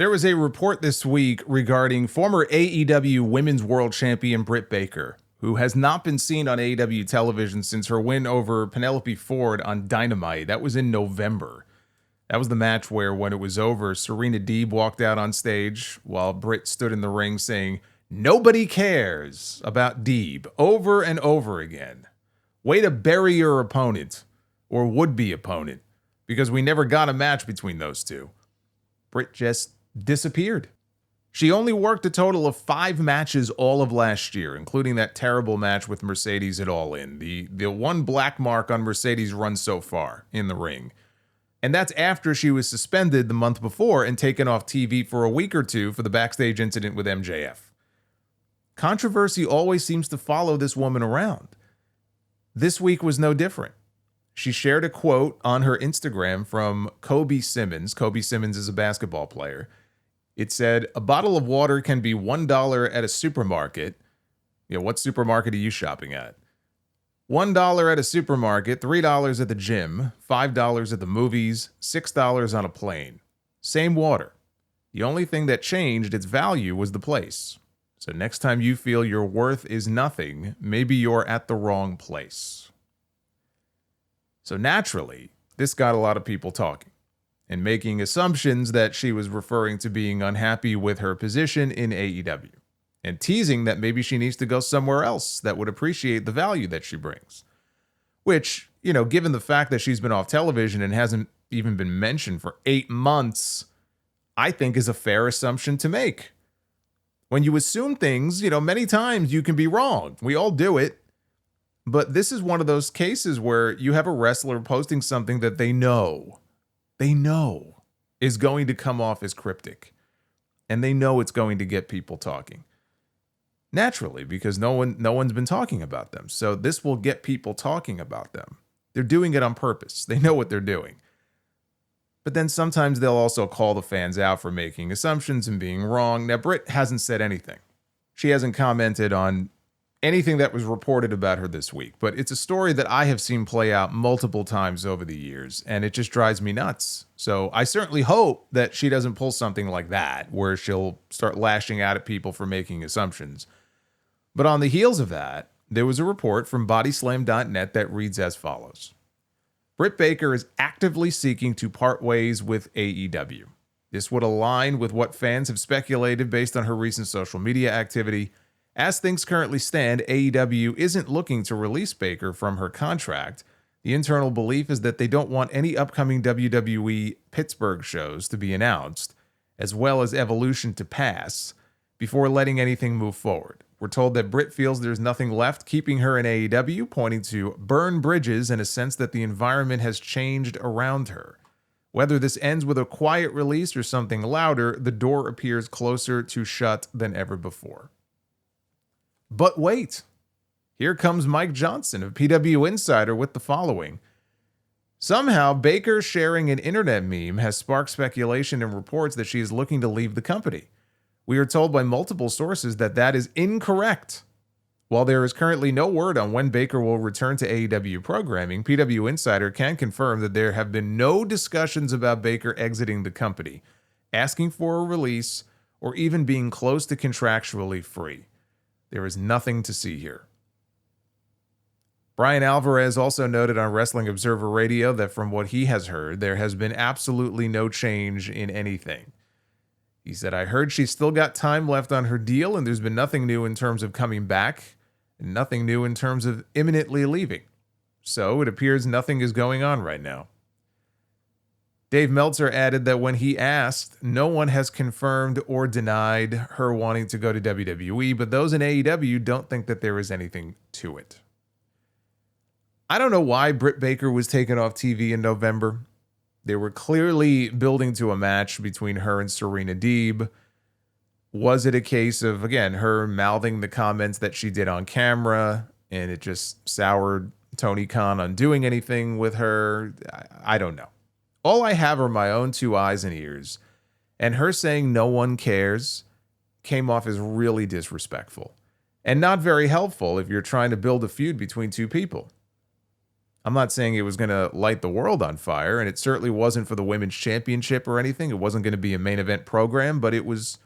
There was a report this week regarding former AEW Women's World Champion Britt Baker, who has not been seen on AEW television since her win over Penelope Ford on Dynamite. That was in November. That was the match where, when it was over, Serena Deeb walked out on stage while Britt stood in the ring saying, "Nobody cares" about Deeb over and over again. Way to bury your opponent, or would-be opponent, because we never got a match between those two. Britt just disappeared. She only worked a total of 5 matches all of last year, including that terrible match with Mercedes at All In, the one black mark on Mercedes' run so far in the ring. And that's after she was suspended the month before and taken off TV for a week or two for the backstage incident with MJF. Controversy always seems to follow this woman around. This week was no different. She shared a quote on her Instagram from Kobe Simmons. Kobe Simmons is a basketball player. It said, "A bottle of water can be $1 at a supermarket." What supermarket are you shopping at? $1 at a supermarket, $3 at the gym, $5 at the movies, $6 on a plane. Same water. The only thing that changed its value was the place. So next time you feel your worth is nothing, maybe you're at the wrong place. So naturally, this got a lot of people talking and making assumptions that she was referring to being unhappy with her position in AEW. And teasing that maybe she needs to go somewhere else that would appreciate the value that she brings. Which, given the fact that she's been off television and hasn't even been mentioned for 8 months, I think is a fair assumption to make. When you assume things, many times you can be wrong. We all do it. But this is one of those cases where you have a wrestler posting something that they know is going to come off as cryptic. And they know it's going to get people talking. Naturally, because no one's been talking about them. So this will get people talking about them. They're doing it on purpose. They know what they're doing. But then sometimes they'll also call the fans out for making assumptions and being wrong. Now, Britt hasn't said anything. She hasn't commented on anything that was reported about her this week. But it's a story that I have seen play out multiple times over the years, and it just drives me nuts. So I certainly hope that she doesn't pull something like that, where she'll start lashing out at people for making assumptions. But on the heels of that, there was a report from Bodyslam.net that reads as follows. Britt Baker is actively seeking to part ways with AEW. This would align with what fans have speculated based on her recent social media activity. As things currently stand, AEW isn't looking to release Baker from her contract. The internal belief is that they don't want any upcoming WWE Pittsburgh shows to be announced, as well as Evolution to pass, before letting anything move forward. We're told that Britt feels there's nothing left keeping her in AEW, pointing to burn bridges and a sense that the environment has changed around her. Whether this ends with a quiet release or something louder, the door appears closer to shut than ever before. But wait, here comes Mike Johnson of PW Insider with the following. Somehow, Baker sharing an internet meme has sparked speculation and reports that she is looking to leave the company. We are told by multiple sources that is incorrect. While there is currently no word on when Baker will return to AEW programming, PW Insider can confirm that there have been no discussions about Baker exiting the company, asking for a release, or even being close to contractually free. There is nothing to see here. Brian Alvarez also noted on Wrestling Observer Radio that from what he has heard, there has been absolutely no change in anything. He said, "I heard she's still got time left on her deal, and there's been nothing new in terms of coming back, and nothing new in terms of imminently leaving. So it appears nothing is going on right now." Dave Meltzer added that when he asked, no one has confirmed or denied her wanting to go to WWE, but those in AEW don't think that there is anything to it. I don't know why Britt Baker was taken off TV in November. They were clearly building to a match between her and Serena Deeb. Was it a case of, again, her mouthing the comments that she did on camera and it just soured Tony Khan on doing anything with her? I don't know. All I have are my own 2 eyes and ears, and her saying no one cares came off as really disrespectful and not very helpful if you're trying to build a feud between 2 people. I'm not saying it was going to light the world on fire, and it certainly wasn't for the women's championship or anything. It wasn't going to be a main event program, but it was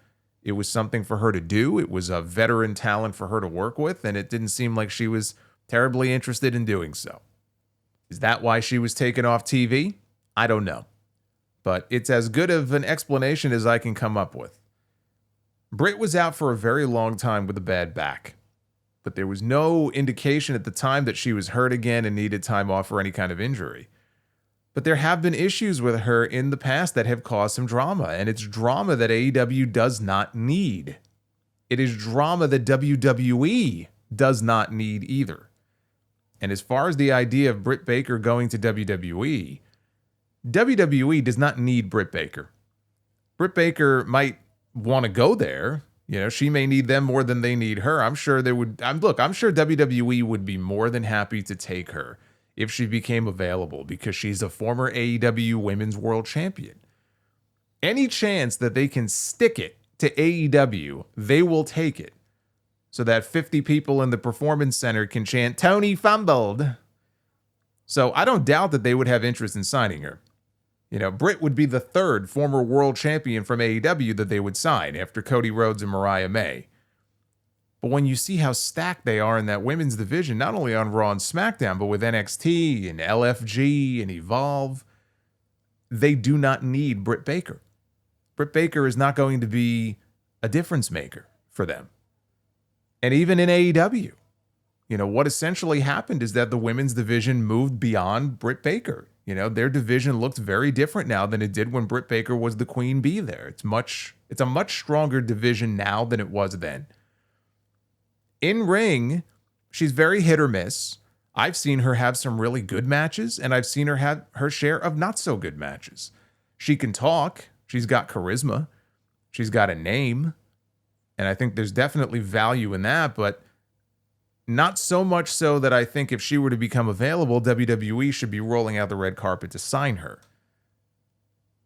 something for her to do. It was a veteran talent for her to work with, and it didn't seem like she was terribly interested in doing so. Is that why she was taken off TV? I don't know. But it's as good of an explanation as I can come up with. Britt was out for a very long time with a bad back, but there was no indication at the time that she was hurt again and needed time off for any kind of injury. But there have been issues with her in the past that have caused some drama, and it's drama that AEW does not need. It is drama that WWE does not need either. And as far as the idea of Britt Baker going to WWE, WWE does not need Britt Baker. Britt Baker might want to go there. You know, she may need them more than they need her. I'm sure I'm sure WWE would be more than happy to take her if she became available because she's a former AEW Women's World Champion. Any chance that they can stick it to AEW, they will take it. So that 50 people in the Performance Center can chant, "Tony fumbled." So I don't doubt that they would have interest in signing her. You know, Britt would be the third former world champion from AEW that they would sign after Cody Rhodes and Mariah May. But when you see how stacked they are in that women's division, not only on Raw and SmackDown, but with NXT and LFG and Evolve, they do not need Britt Baker. Britt Baker is not going to be a difference maker for them. And even in AEW, you know, what essentially happened is that the women's division moved beyond Britt Baker. You know, their division looks very different now than it did when Britt Baker was the queen bee there. It's a much stronger division now than it was then. In ring, she's very hit or miss. I've seen her have some really good matches, and I've seen her have her share of not so good matches. She can talk. She's got charisma. She's got a name. And I think there's definitely value in that, but not so much so that I think if she were to become available, WWE should be rolling out the red carpet to sign her.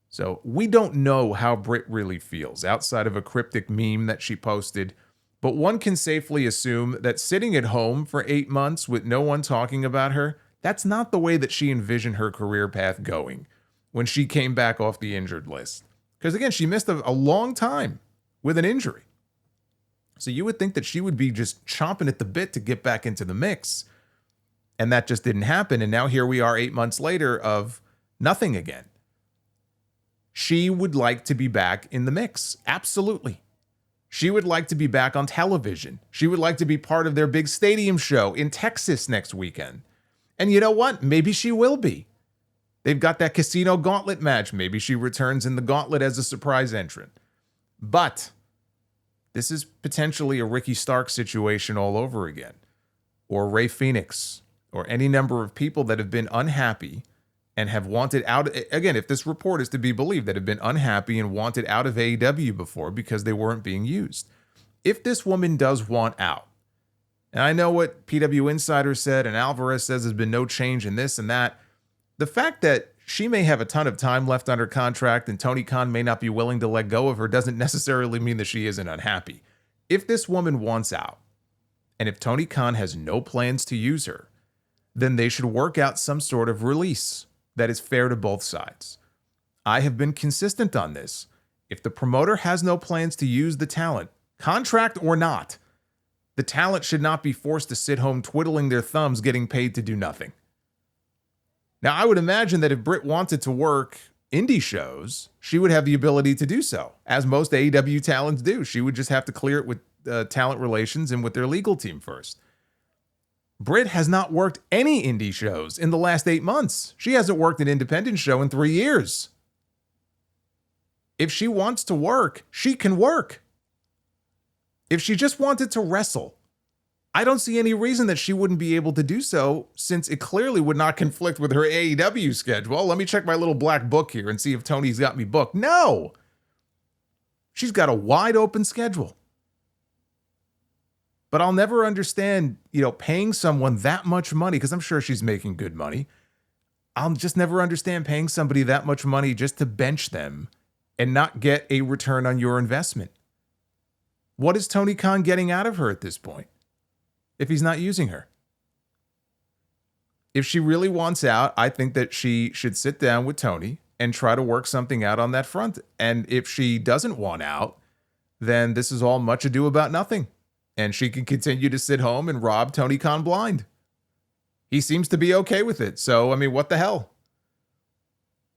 So we don't know how Britt really feels outside of a cryptic meme that she posted, but one can safely assume that sitting at home for 8 months with no one talking about her, that's not the way that she envisioned her career path going when she came back off the injured list. Because again, she missed a long time with an injury. So you would think that she would be just chomping at the bit to get back into the mix. And that just didn't happen. And now here we are 8 months later of nothing again. She would like to be back in the mix. Absolutely. She would like to be back on television. She would like to be part of their big stadium show in Texas next weekend. And you know what? Maybe she will be. They've got that Casino Gauntlet match. Maybe she returns in the Gauntlet as a surprise entrant. But this is potentially a Ricky Stark situation all over again, or Ray Phoenix, or any number of people that have been unhappy and have wanted out. Again, if this report is to be believed, that have been unhappy and wanted out of AEW before because they weren't being used. If this woman does want out, and I know what PW Insider said and Alvarez says there's been no change in this and that, the fact that she may have a ton of time left under contract and Tony Khan may not be willing to let go of her doesn't necessarily mean that she isn't unhappy. If this woman wants out, and if Tony Khan has no plans to use her, then they should work out some sort of release that is fair to both sides. I have been consistent on this. If the promoter has no plans to use the talent, contract or not, the talent should not be forced to sit home twiddling their thumbs getting paid to do nothing. Now, I would imagine that if Britt wanted to work indie shows, she would have the ability to do so, as most AEW talents do. She would just have to clear it with talent relations and with their legal team first. Britt has not worked any indie shows in the last 8 months. She hasn't worked an independent show in 3 years. If she wants to work, she can work. If she just wanted to wrestle, I don't see any reason that she wouldn't be able to do so, since it clearly would not conflict with her AEW schedule. Let me check my little black book here and see if Tony's got me booked. No! She's got a wide open schedule. But I'll never understand, paying someone that much money, because I'm sure she's making good money. I'll just never understand paying somebody that much money just to bench them and not get a return on your investment. What is Tony Khan getting out of her at this point if he's not using her? If she really wants out, I think that she should sit down with Tony and try to work something out on that front. And if she doesn't want out, then this is all much ado about nothing. And she can continue to sit home and rob Tony Khan blind. He seems to be okay with it. So, I mean, what the hell?